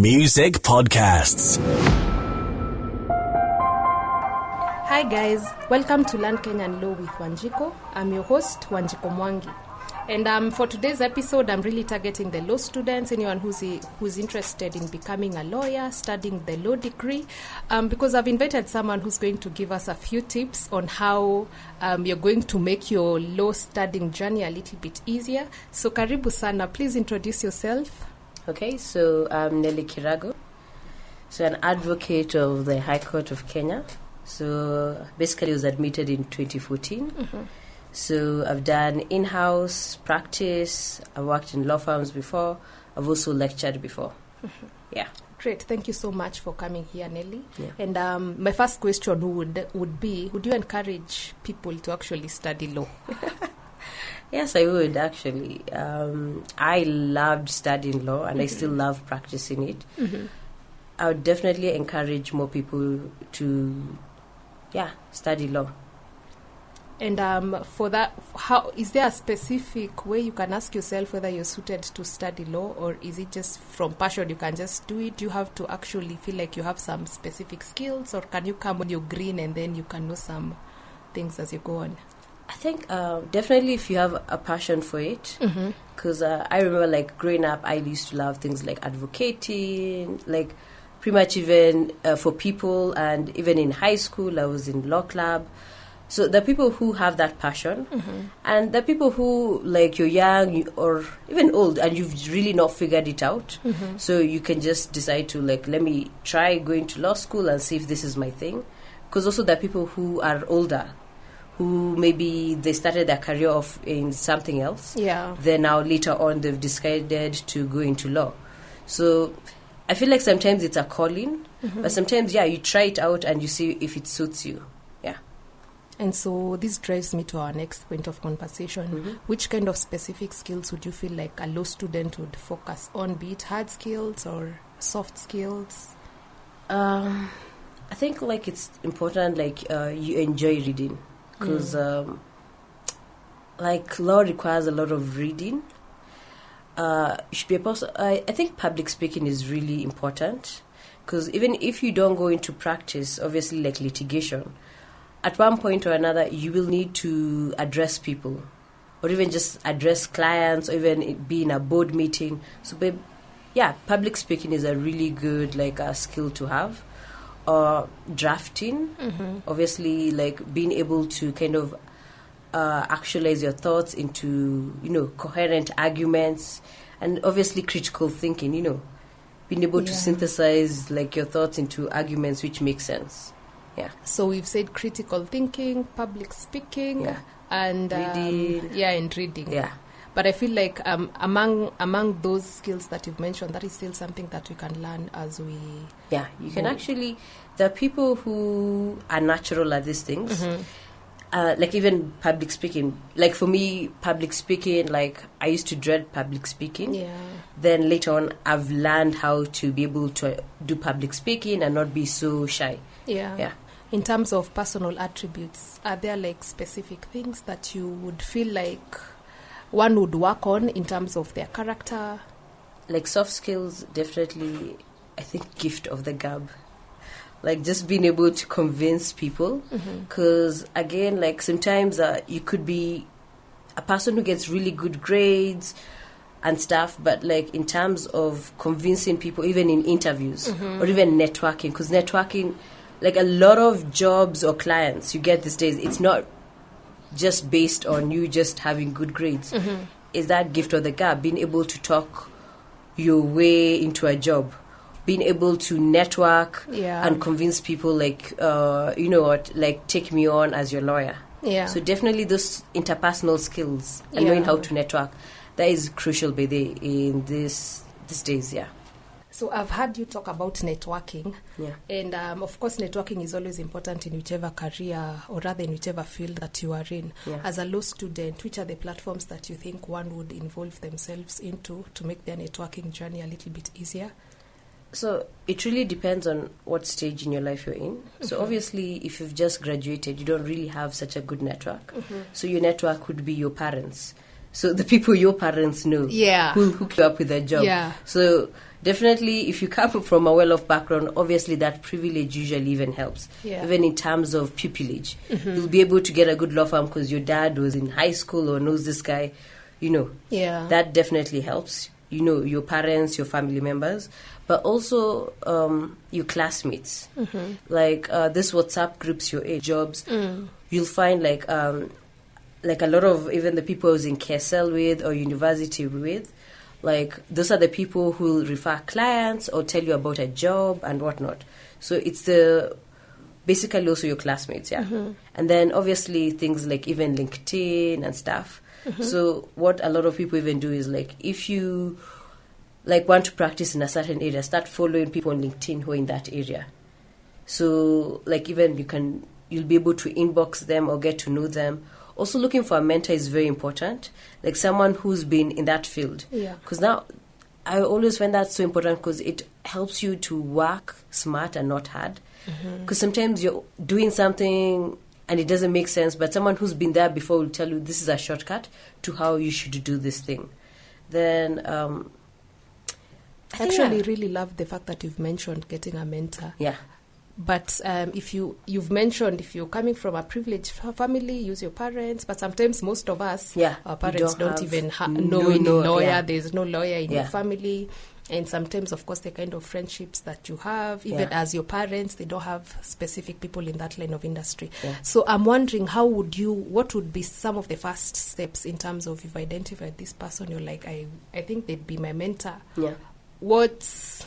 Music Podcasts. Hi guys, welcome to Learn Kenyan Law with Wanjiku. I'm your host, Wanjiku Mwangi. And for today's episode, I'm really targeting the law students, anyone who's interested in becoming a lawyer, studying the law degree, because I've invited someone who's going to give us a few tips on how you're going to make your law studying journey a little bit easier. So karibu sana, please introduce yourself. Okay, so I'm Nelly Kiragu, so an advocate of the High Court of Kenya. So basically I was admitted in 2014. Mm-hmm. So I've done in-house practice, I've worked in law firms before, I've also lectured before. Mm-hmm. Yeah. Great, thank you so much for coming here, Nelly. Yeah. And my first question would be, would you encourage people to actually study law? Yes, I would actually. I loved studying law and I still love practicing it. Mm-hmm. I would definitely encourage more people to, study law. And for that, how is there a specific way you can ask yourself whether you're suited to study law, or is it just from passion you can just do it? Do you have to actually feel like you have some specific skills, or can you come when you're green and then you can know some things as you go on? I think definitely if you have a passion for it, because I remember like growing up, I used to love things like advocating, like pretty much even for people, and even in high school, I was in law club. So the people who have that passion, and the people who like you're young or even old and you've really not figured it out, so you can just decide to like, let me try going to law school and see if this is my thing. Because also the people who are older, who maybe they started their career off in something else. Yeah. Then now later on they've decided to go into law. So I feel like sometimes it's a calling, but sometimes, you try it out and you see if it suits you. Yeah. And so this drives me to our next point of conversation. Which kind of specific skills would you feel like a law student would focus on, be it hard skills or soft skills? I think like it's important like you enjoy reading. Because, like, law requires a lot of reading. You should be I think public speaking is really important. Because even if you don't go into practice, obviously, like litigation, at one point or another, you will need to address people. Or even just address clients, or even be in a board meeting. So, public speaking is a really good, like, skill to have. Drafting, obviously, like being able to kind of actualize your thoughts into, coherent arguments, and obviously critical thinking, being able to synthesize like your thoughts into arguments which make sense. Yeah. So we've said critical thinking, public speaking, and reading. And reading. Yeah. But I feel like among those skills that you've mentioned, that is still something that we can learn as we... Yeah, you can actually... There are people who are natural at these things. Like even public speaking. Like for me, public speaking, like I used to dread public speaking. Yeah. Then later on, I've learned how to be able to do public speaking and not be so shy. Yeah. Yeah. In terms of personal attributes, are there like specific things that you would feel like one would work on in terms of their character? Like soft skills, definitely, I think gift of the gab. Like just being able to convince people. Because again, like sometimes you could be a person who gets really good grades and stuff, but like in terms of convincing people, even in interviews or even networking, because networking, like a lot of jobs or clients you get these days, it's not just based on you just having good grades. Is that gift of the gab, being able to talk your way into a job, being able to network and convince people like, like take me on as your lawyer. Yeah. So definitely those interpersonal skills and knowing how to network, that is crucial by in these days, So I've heard you talk about networking. Yeah. And of course, networking is always important in whichever career, or rather in whichever field that you are in. Yeah. As a law student, which are the platforms that you think one would involve themselves into to make their networking journey a little bit easier? So it really depends on what stage in your life you're in. So obviously, if you've just graduated, you don't really have such a good network. So your network would be your parents. So the people your parents know who hook you up with a job. Yeah. So definitely, if you come from a well-off background, obviously that privilege usually even helps. Yeah. Even in terms of pupillage. You'll be able to get a good law firm because your dad was in high school or knows this guy, Yeah. That definitely helps. Your parents, your family members, but also your classmates. Like this WhatsApp groups, your age jobs, you'll find like a lot of even the people I was in KSL with or university with, like those are the people who will refer clients or tell you about a job and whatnot. So it's basically also your classmates, and then obviously things like even LinkedIn and stuff. So what a lot of people even do is like if you like want to practice in a certain area, start following people on LinkedIn who are in that area. So like even you'll be able to inbox them or get to know them. Also looking for a mentor is very important, like someone who's been in that field. Yeah. Because now I always find that so important because it helps you to work smart and not hard. Because sometimes you're doing something and it doesn't make sense, but someone who's been there before will tell you this is a shortcut to how you should do this thing. Then I actually really love the fact that you've mentioned getting a mentor. Yeah. But if you've mentioned if you're coming from a privileged family, use your parents. But sometimes most of us, our parents don't even know any lawyer. Yeah. There's no lawyer in your family. And sometimes, of course, the kind of friendships that you have, even as your parents, they don't have specific people in that line of industry. Yeah. So I'm wondering, what would be some of the first steps in terms of you've identified this person, you're like, I think they'd be my mentor. Yeah. What's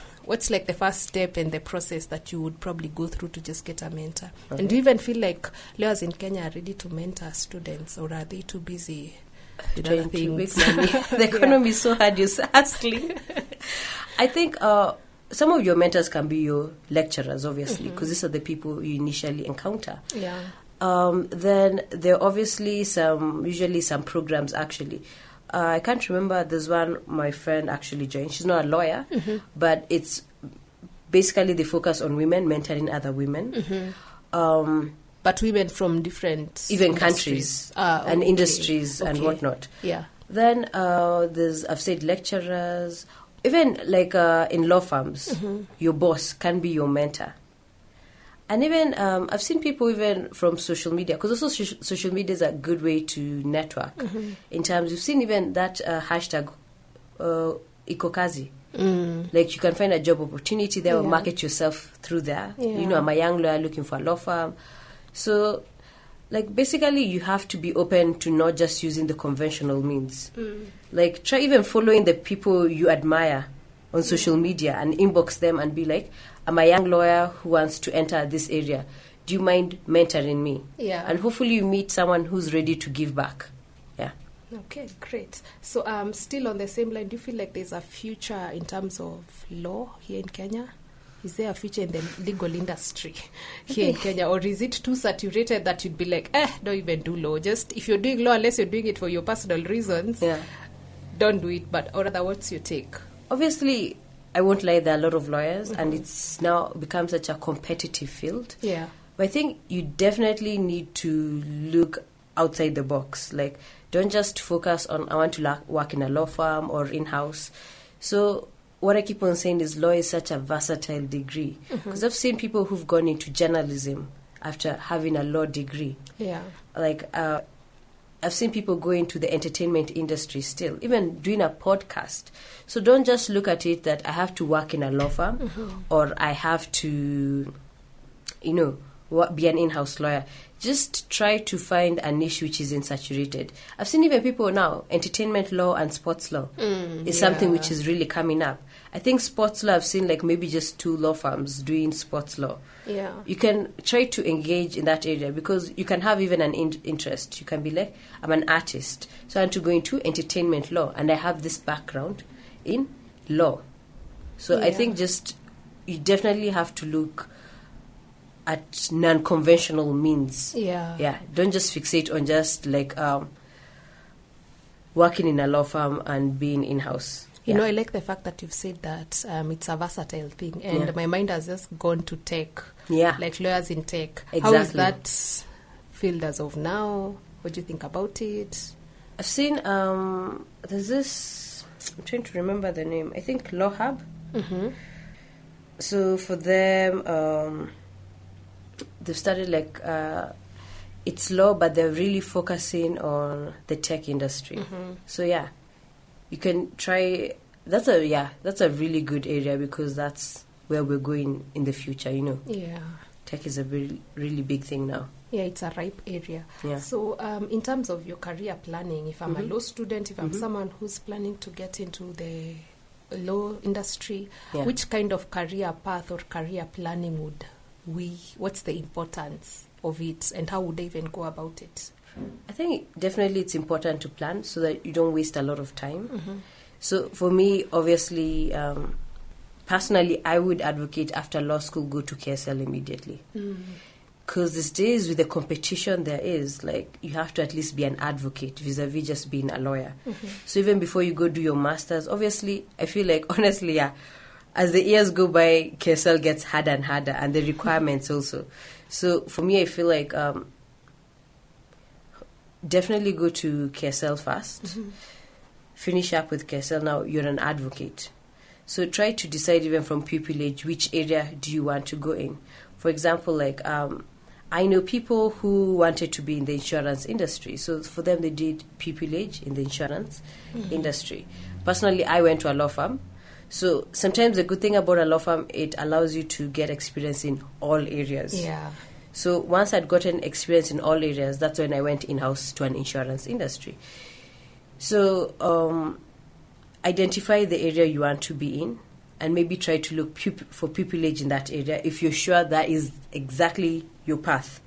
like the first step in the process that you would probably go through to just get a mentor? Okay. And do you even feel like lawyers in Kenya are ready to mentor students, or are they too busy with other things? The economy is so hard, you're asking. I think some of your mentors can be your lecturers, obviously, because these are the people you initially encounter. Yeah. Then there are obviously usually some programs actually. I can't remember, there's one my friend actually joined. She's not a lawyer, but it's basically they focus on women, mentoring other women. But women from different countries and industries and whatnot. Yeah. Then I've said lecturers, even like in law firms, your boss can be your mentor. And even I've seen people even from social media, because also social media is a good way to network. In terms, you've seen even that hashtag Ikokazi. Like you can find a job opportunity there or market yourself through there. I'm a young lawyer looking for a law firm. So like basically you have to be open to not just using the conventional means. Like try even following the people you admire on social media and inbox them and be like, I'm a young lawyer who wants to enter this area. Do you mind mentoring me? Yeah. And hopefully you meet someone who's ready to give back. Yeah. Okay, great. So still on the same line, do you feel like there's a future in terms of law here in Kenya? Is there a future in the legal industry here in Kenya? Or is it too saturated that you'd be like, don't even do law. Just if you're doing law, unless you're doing it for your personal reasons, don't do it. But or rather, what's your take? Obviously, I won't lie, there are a lot of lawyers and it's now become such a competitive field. Yeah. But I think you definitely need to look outside the box. Like, don't just focus on, I want to work in a law firm or in-house. So what I keep on saying is law is such a versatile degree. Because I've seen people who've gone into journalism after having a law degree. Yeah. Like, I've seen people go into the entertainment industry still, even doing a podcast. So don't just look at it that I have to work in a law firm or I have to, be an in-house lawyer. Just try to find a niche which isn't saturated. I've seen even people now, entertainment law and sports law is something which is really coming up. I think sports law, I've seen like maybe just 2 law firms doing sports law. Yeah. You can try to engage in that area because you can have even an interest. You can be like, I'm an artist, so I want to go into entertainment law and I have this background in law. So I think you definitely have to look at non-conventional means. Yeah. Don't just fixate on just like working in a law firm and being in-house. I like the fact that you've said that it's a versatile thing, and my mind has just gone to tech. Yeah, like lawyers in tech. Exactly. How is that field as of now? What do you think about it? I've seen, there's this, I'm trying to remember the name, I think Law Hub. Mm-hmm. So for them, they've started like, it's law, but they're really focusing on the tech industry. Mm-hmm. So yeah, you can try, that's a really good area because that's where we're going in the future, you know. Yeah. Tech is a really, really big thing now. Yeah, it's a ripe area. Yeah. So in terms of your career planning, if I'm a law student, if I'm someone who's planning to get into the law industry, which kind of career path or career planning what's the importance of it, and how would I even go about it? I think definitely it's important to plan so that you don't waste a lot of time. So for me, obviously, personally, I would advocate after law school, go to KSL immediately. Because these days with the competition there is, like, you have to at least be an advocate vis-a-vis just being a lawyer. So even before you go do your master's, obviously, I feel like, honestly, as the years go by, KSL gets harder and harder, and the requirements also. So for me, I feel like definitely go to KSL first. Finish up with KSL. Now you're an advocate. So try to decide even from pupillage which area do you want to go in. For example, like I know people who wanted to be in the insurance industry. So for them, they did pupillage in the insurance industry. Personally, I went to a law firm. So sometimes the good thing about a law firm, it allows you to get experience in all areas. Yeah. So once I'd gotten experience in all areas, that's when I went in-house to an insurance industry. So identify the area you want to be in and maybe try to look for pupillage in that area if you're sure that is exactly your path.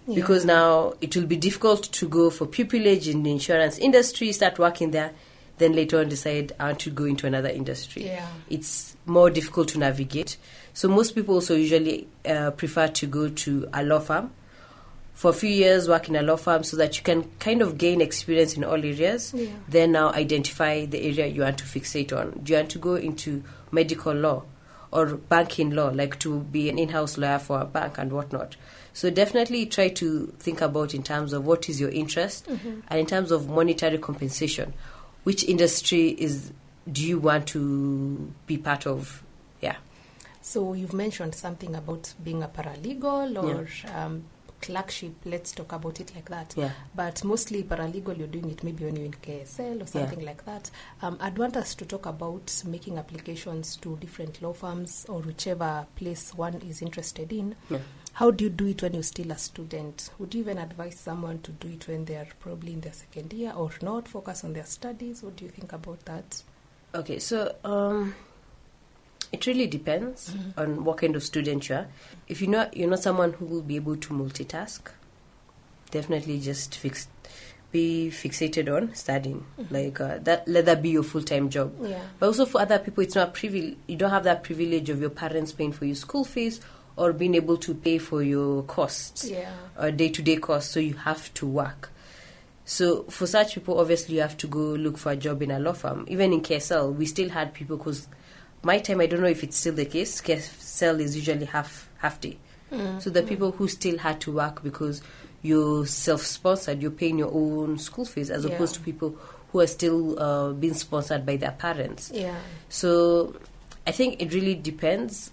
Yeah. Because now it will be difficult to go for pupillage in the insurance industry, start working there, then later on decide I want to go into another industry. Yeah. It's more difficult to navigate. So most people also usually prefer to go to a law firm for a few years, work in a law firm so that you can kind of gain experience in all areas. Yeah. Then now identify the area you want to fixate on. Do you want to go into medical law or banking law, like to be an in-house lawyer for a bank and whatnot? So definitely try to think about in terms of what is your interest and in terms of monetary compensation. Which industry do you want to be part of? Yeah. So you've mentioned something about being a paralegal or clerkship. Let's talk about it like that. Yeah. But mostly paralegal, you're doing it maybe when you're in KSL or something like that. I'd want us to talk about making applications to different law firms or whichever place one is interested in. Yeah. How do you do it when you're still a student? Would you even advise someone to do it when they're probably in their second year or not, focus on their studies? What do you think about that? Okay, so it really depends on what kind of student you are. If you're not someone who will be able to multitask, definitely just be fixated on studying. Like let that be your full-time job. Yeah. But also for other people, it's not privilege. You don't have that privilege of your parents paying for your school fees or being able to pay for your costs, or day-to-day costs, so you have to work. So for such people, obviously, you have to go look for a job in a law firm. Even in KSL, we still had people, because my time, I don't know if it's still the case, KSL is usually half day. So the people who still had to work because you're self-sponsored, you're paying your own school fees, as opposed to people who are still being sponsored by their parents. Yeah. So I think it really depends.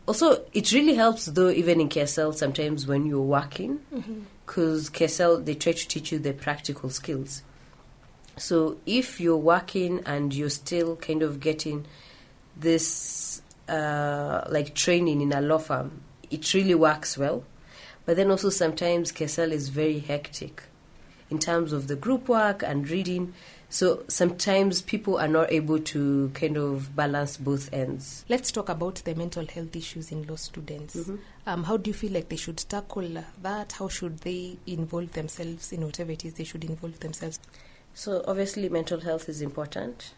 Also, it really helps, though, even in KSL, sometimes when you're working, because KSL, they try to teach you the practical skills. So if you're working and you're still kind of getting this, like, training in a law firm, it really works well. But then also sometimes KSL is very hectic in terms of the group work and reading. So sometimes people are not able to kind of balance both ends. Let's talk about the mental health issues in law students. How do you feel like they should tackle that? How should they involve themselves in whatever it is they should involve themselves? So obviously mental health is important.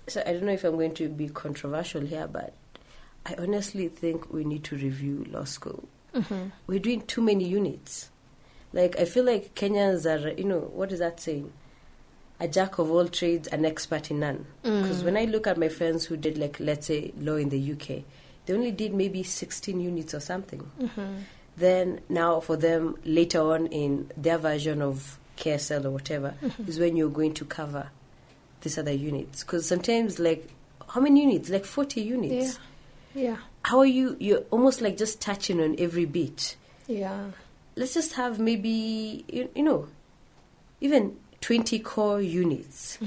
So I don't know if I'm going to be controversial here, but I honestly think we need to review law school. We're doing too many units. Like, I feel like Kenyans are, what is that saying? A jack of all trades, an expert in none. Because when I look at my friends who did, like, let's say, law in the UK, they only did maybe 16 units or something. Then now for them, later on in their version of KSL or whatever, is when you're going to cover these other units. Because sometimes, like, how many units? Like 40 units. Yeah. How are you? You're almost like just touching on every bit. Yeah. Let's just have maybe, even 20 core units,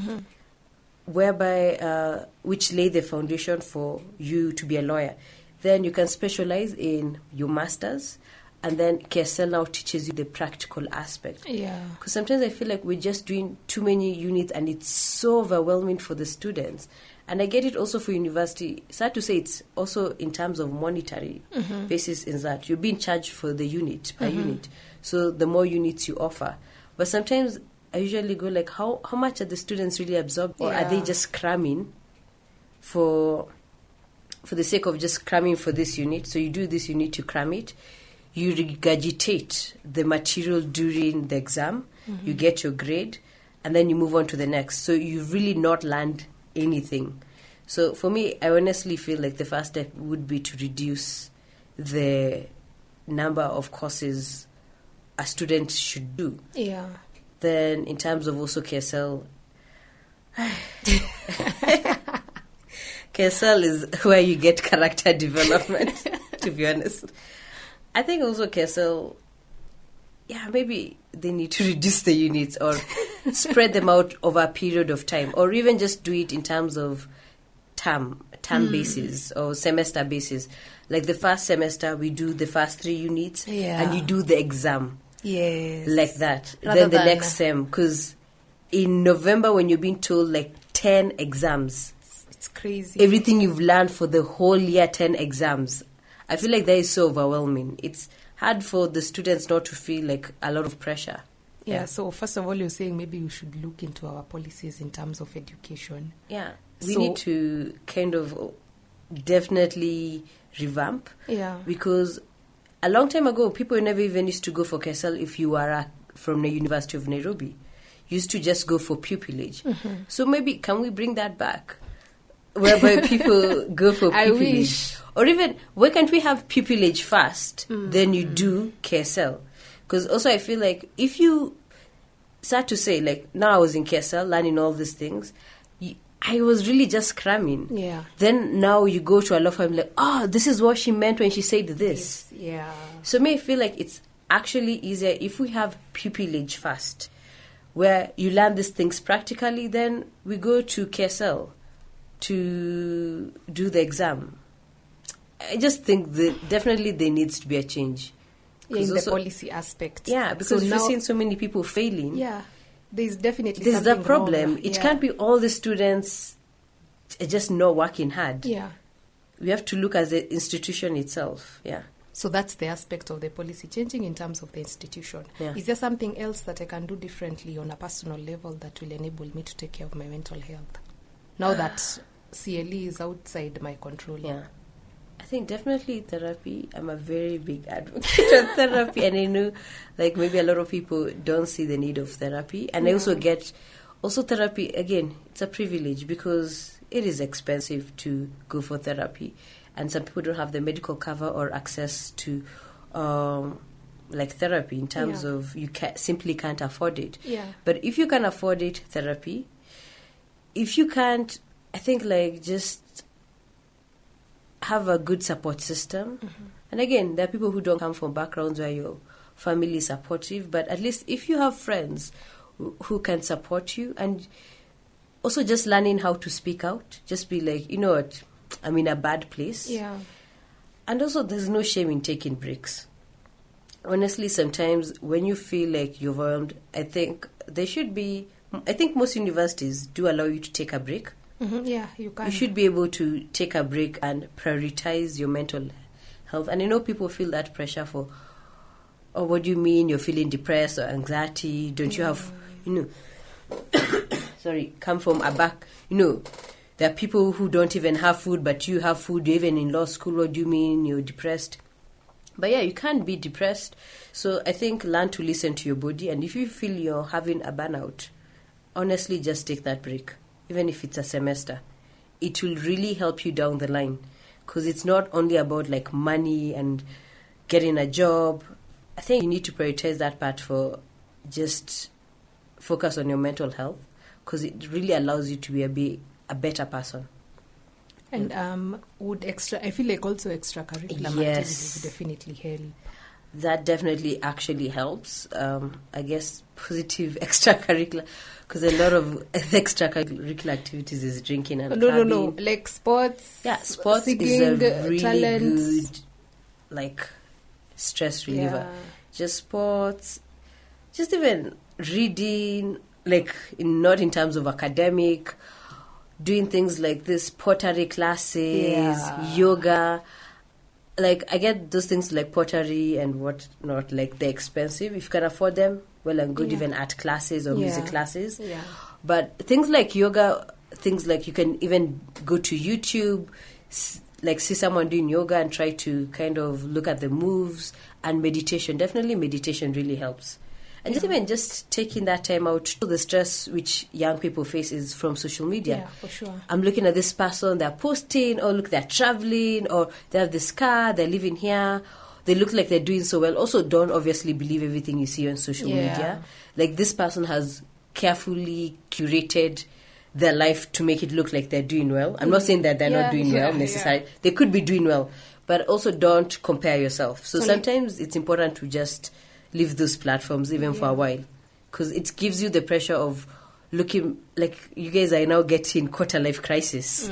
whereby, which lay the foundation for you to be a lawyer. Then you can specialize in your master's, and then KSL now teaches you the practical aspect. Yeah. Because sometimes I feel like we're just doing too many units and it's so overwhelming for the students. And I get it also for university. Sad to say, it's also in terms of monetary basis in that you're being charged for the unit per unit. So the more units you offer. But sometimes I usually go like, how much are the students really absorbed? Or are they just cramming for the sake of just cramming for this unit? So you do this unit to cram it. You regurgitate the material during the exam. You get your grade. And then you move on to the next. So you really not learned anything. So for me, I honestly feel like the first step would be to reduce the number of courses a student should do. Yeah. Then in terms of also KSL, KSL is where you get character development, to be honest. I think also KSL, maybe they need to reduce the units or spread them out over a period of time, or even just do it in terms of term basis or semester basis. Like the first semester, we do the first 3 units, and you do the exam. Yes. Like that. Rather then the than next sem, because in November when you're being told like 10 exams, it's crazy. Everything you've learned for the whole year, 10 exams. I feel like that is so overwhelming. It's hard for the students not to feel like a lot of pressure. Yeah, so first of all, you're saying maybe we should look into our policies in terms of education. Yeah, we need to kind of definitely revamp. Yeah. Because a long time ago, people never even used to go for KSL if you are from the University of Nairobi. You used to just go for pupillage. So maybe can we bring that back? Whereby people go for pupillage. I wish. Or even, why can't we have pupillage first, then you do KSL? Because also I feel like if you start to say, like, now I was in KSL learning all these things, I was really just cramming. Yeah. Then now you go to a law firm like, this is what she meant when she said this. Yes. Yeah. So me, I feel like it's actually easier if we have pupillage first, where you learn these things practically, then we go to KSL to do the exam. I just think that definitely there needs to be a change. Yeah, in the policy aspect. Yeah, because we've seen so many people failing. Yeah, there's definitely there's something that problem. wrong. It can't be all the students just not working hard. Yeah. We have to look at the institution itself. Yeah. So that's the aspect of the policy changing in terms of the institution. Yeah. Is there something else that I can do differently on a personal level that will enable me to take care of my mental health? Now that CLE is outside my control. Yeah. I think definitely therapy. I'm a very big advocate of therapy, and I know like maybe a lot of people don't see the need of therapy. And I also get therapy, again, it's a privilege because it is expensive to go for therapy, and some people don't have the medical cover or access to like therapy in terms of you simply can't afford it. Yeah. But if you can afford it, therapy. If you can't, I think like just have a good support system. And again, there are people who don't come from backgrounds where your family is supportive, but at least if you have friends who can support you, and also just learning how to speak out, just be like, you know what, I'm in a bad place. Yeah. And also there's no shame in taking breaks. Honestly, sometimes when you feel like you're overwhelmed, I think most universities do allow you to take a break. Yeah, you can. You should be able to take a break and prioritize your mental health. And I know people feel that pressure for, what do you mean you're feeling depressed or anxiety? Don't you have, come from a back, there are people who don't even have food, but you have food, you're even in law school. What do you mean you're depressed? But yeah, you can't be depressed. So I think learn to listen to your body. And if you feel you're having a burnout, honestly, just take that break. Even if it's a semester, it will really help you down the line, because it's not only about like money and getting a job. I think you need to prioritize that part for just focus on your mental health, because it really allows you to be a better person. And I feel like also extracurricular Yes. activities would definitely help. That definitely actually helps. I guess positive extracurricular, because a lot of extracurricular activities is drinking and clubbing. No, like sports. Yeah, sports singing, is a really talents. good, like, stress reliever. Yeah. Just sports, just even reading, like, not in terms of academic, doing things like this, pottery classes, yoga. Like, I get those things like pottery and whatnot, like, they're expensive. If you can afford them, well and good, even art classes or music classes. Yeah. But things like yoga, things like you can even go to YouTube, like see someone doing yoga and try to kind of look at the moves, and meditation. Definitely meditation really helps. And just taking that time out, the stress which young people face is from social media. Yeah, for sure. I'm looking at this person, they're posting, oh, look, they're traveling, or they have this car, they're living here. They look like they're doing so well. Also, don't obviously believe everything you see on social media. Like, this person has carefully curated their life to make it look like they're doing well. I'm not saying that they're not doing well necessarily. They could be doing well. But also don't compare yourself. So sometimes it's important to just leave those platforms even for a while, because it gives you the pressure of looking like you guys are now getting quarter life crisis.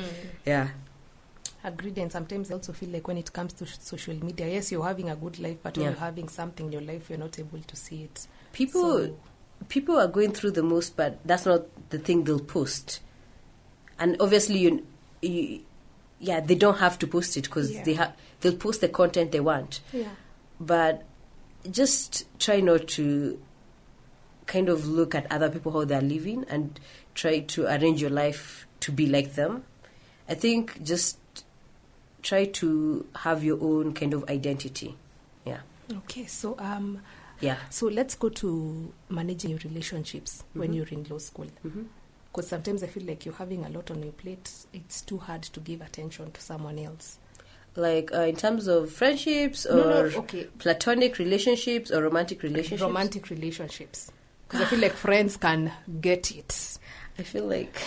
Agreed. And sometimes I also feel like when it comes to social media, yes, you're having a good life, but when you're having something in your life, you're not able to see it. People are going through the most, but that's not the thing they'll post. And obviously they don't have to post it, because they'll post the content they want. But just try not to kind of look at other people, how they're living, and try to arrange your life to be like them. I think just try to have your own kind of identity. Okay, so so let's go to managing your relationships when you're in law school. Because sometimes I feel like you're having a lot on your plate. It's too hard to give attention to someone else. Like in terms of friendships or platonic relationships or romantic relationships? Romantic relationships. Because I feel like friends can get it. I feel like,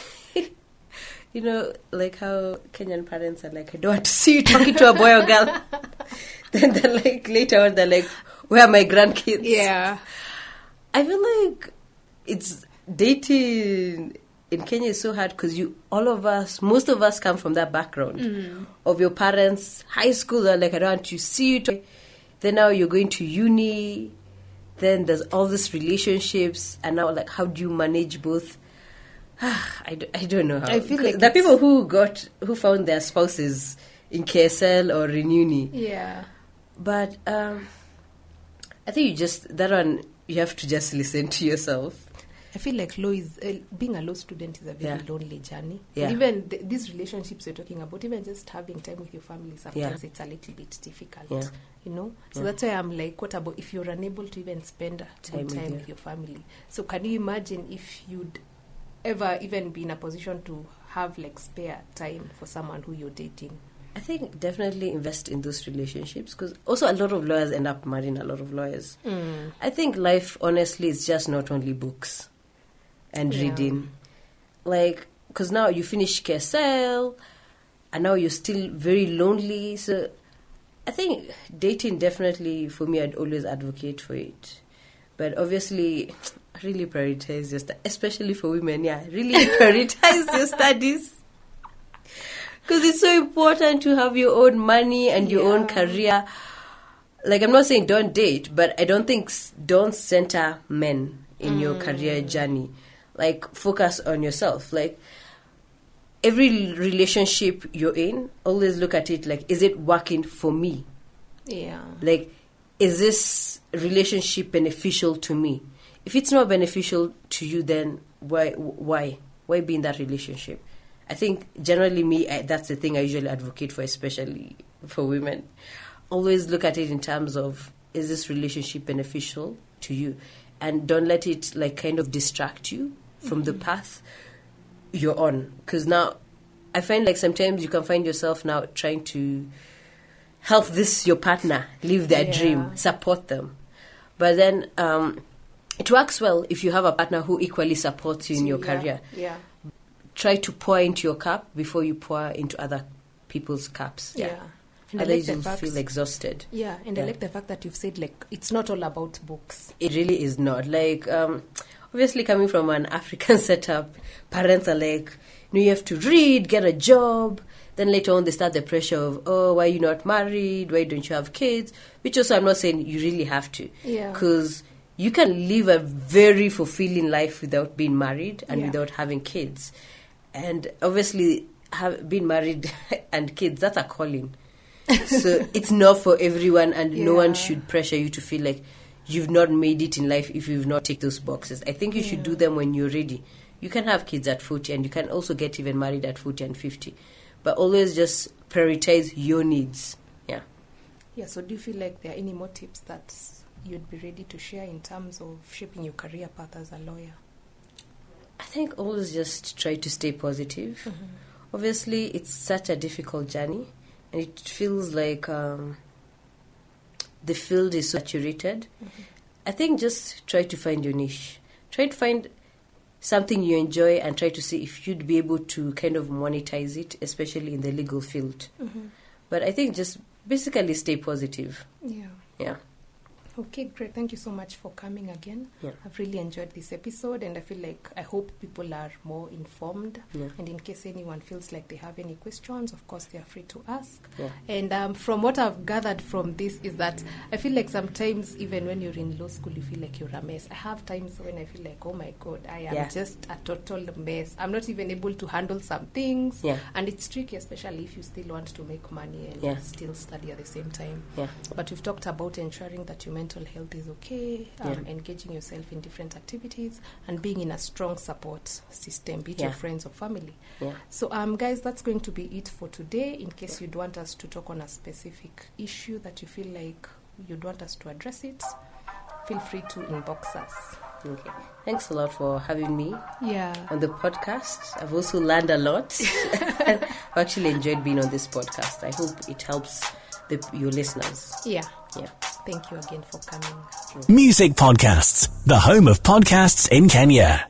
like how Kenyan parents are like, I don't want to see you talking to a boy or girl. Then they're like, later on, they're like, where are my grandkids? Yeah. I feel like it's dating in Kenya is so hard, because most of us come from that background of your parents. High school, they're like, I don't want to see you. Then now you're going to uni. Then there's all these relationships, and now, like, how do you manage both? I don't know how. I feel like there are people who found their spouses in KSL or in uni. Yeah. But I think that one you have to just listen to yourself. I feel like being a law student is a very lonely journey. Yeah. Even these relationships we're talking about, even just having time with your family, sometimes it's a little bit difficult, So that's why I'm like, what about if you're unable to even spend time with your family? So can you imagine if you'd ever even be in a position to have like spare time for someone who you're dating? I think definitely invest in those relationships, because also a lot of lawyers end up marrying a lot of lawyers. I think life, honestly, is just not only books and reading. Like, because now you finish KSL and now you're still very lonely. So I think dating, definitely, for me, I'd always advocate for it. But obviously, really prioritize your studies, especially for women, really prioritize your studies. Because it's so important to have your own money and your own career. Like, I'm not saying don't date, but I don't think don't center men in your career journey. Like, focus on yourself. Like, every relationship you're in, always look at it like, is it working for me? Yeah. Like, is this relationship beneficial to me? If it's not beneficial to you, then why be in that relationship? I think generally that's the thing I usually advocate for, especially for women. Always look at it in terms of, is this relationship beneficial to you? And don't let it like kind of distract you from the path you're on. Because now I find like sometimes you can find yourself now trying to help your partner live their dream, support them. But then it works well if you have a partner who equally supports you in your career. Yeah. Try to pour into your cup before you pour into other people's cups. Yeah. And Otherwise, you'll feel exhausted. Yeah, and I like the fact that you've said, like, it's not all about books. It really is not. Like, obviously, coming from an African setup, parents are like, you have to read, get a job. Then later on, they start the pressure of, oh, why are you not married? Why don't you have kids? Which also, I'm not saying you really have to. Yeah. Because you can live a very fulfilling life without being married and without having kids. And obviously, being married and kids, that's a calling. So it's not for everyone, and no one should pressure you to feel like you've not made it in life if you've not ticked those boxes. I think you should do them when you're ready. You can have kids at 40, and you can also get even married at 40 and 50. But always just prioritize your needs. Yeah. Yeah, so do you feel like there are any more tips that you'd be ready to share in terms of shaping your career path as a lawyer? I think always just try to stay positive. Mm-hmm. Obviously, it's such a difficult journey, and it feels like the field is saturated. Mm-hmm. I think just try to find your niche. Try to find something you enjoy and try to see if you'd be able to kind of monetize it, especially in the legal field. Mm-hmm. But I think just basically stay positive. Yeah. Yeah. Okay, great. Thank you so much for coming again. Yeah. I've really enjoyed this episode, and I hope people are more informed. Yeah. And in case anyone feels like they have any questions, of course, they are free to ask. Yeah. And from what I've gathered from this is that I feel like sometimes, even when you're in law school, you feel like you're a mess. I have times when I feel like, oh my God, I am just a total mess. I'm not even able to handle some things. Yeah. And it's tricky, especially if you still want to make money and still study at the same time. Yeah. But we've talked about ensuring that your mental health is okay, engaging yourself in different activities, and being in a strong support system, be it your friends or family. Yeah. So, guys, that's going to be it for today. In case you'd want us to talk on a specific issue that you feel like you'd want us to address it, feel free to inbox us. Okay. Thanks a lot for having me on the podcast. I've also learned a lot. I've actually enjoyed being on this podcast. I hope it helps your listeners. Yeah. Yeah. Thank you again for coming. Music Podcasts, the home of podcasts in Kenya.